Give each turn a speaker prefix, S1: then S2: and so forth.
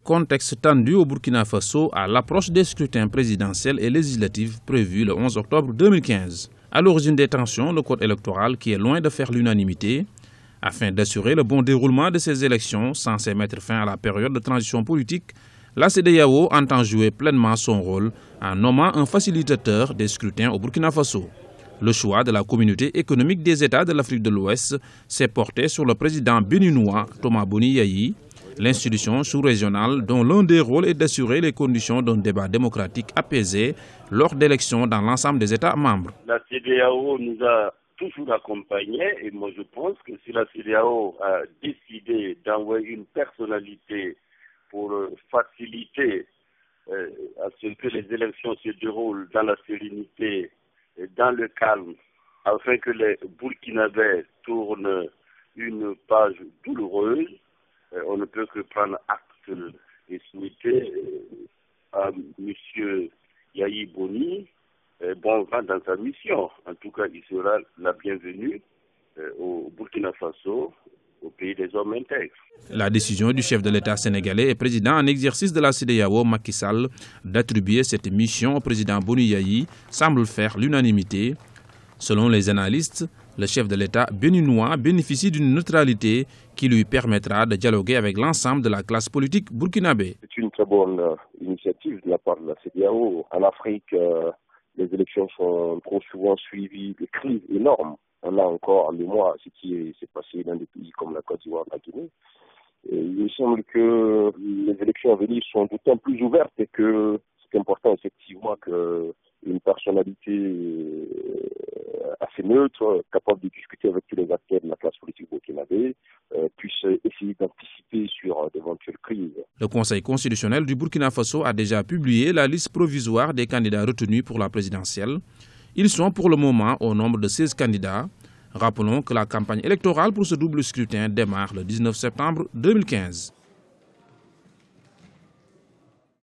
S1: Contexte tendu au Burkina Faso à l'approche des scrutins présidentiels et législatifs prévus le 11 octobre 2015. À l'origine des tensions, le code électoral qui est loin de faire l'unanimité. Afin d'assurer le bon déroulement de ces élections censées mettre fin à la période de transition politique, la CEDEAO entend jouer pleinement son rôle en nommant un facilitateur des scrutins au Burkina Faso. Le choix de la communauté économique des États de l'Afrique de l'Ouest s'est porté sur le président béninois Thomas Boni Yayi, l'institution sous-régionale dont l'un des rôles est d'assurer les conditions d'un débat démocratique apaisé lors d'élections dans l'ensemble des États membres.
S2: La CEDEAO nous a toujours accompagnés et moi je pense que si la CEDEAO a décidé d'envoyer une personnalité pour faciliter à ce que les élections se déroulent dans la sérénité et dans le calme, afin que les Burkinabés tournent une page douloureuse, on ne peut que prendre acte et souhaiter à M. Yayi Boni bon vent dans sa mission. En tout cas, il sera la bienvenue au Burkina Faso, au pays des hommes intègres.
S1: La décision du chef de l'État sénégalais et président en exercice de la CEDEAO, Macky Sall, d'attribuer cette mission au président Boni Yayi semble faire l'unanimité. Selon les analystes, le chef de l'État béninois bénéficie d'une neutralité qui lui permettra de dialoguer avec l'ensemble de la classe politique burkinabé.
S3: C'est une très bonne initiative de la part de la CEDEAO. En Afrique, les élections sont trop souvent suivies de crises énormes. On a encore en mémoire ce qui s'est passé dans des pays comme la Côte d'Ivoire, la Guinée. Et il me semble que les élections à venir sont d'autant plus ouvertes et que c'est important effectivement qu'une personnalité assez neutre, capable de discuter avec tous les acteurs de la classe politique burkinabé, puisse essayer d'anticiper sur d'éventuelles crises.
S1: Le Conseil constitutionnel du Burkina Faso a déjà publié la liste provisoire des candidats retenus pour la présidentielle. Ils sont pour le moment au nombre de 16 candidats. Rappelons que la campagne électorale pour ce double scrutin démarre le 19 septembre 2015.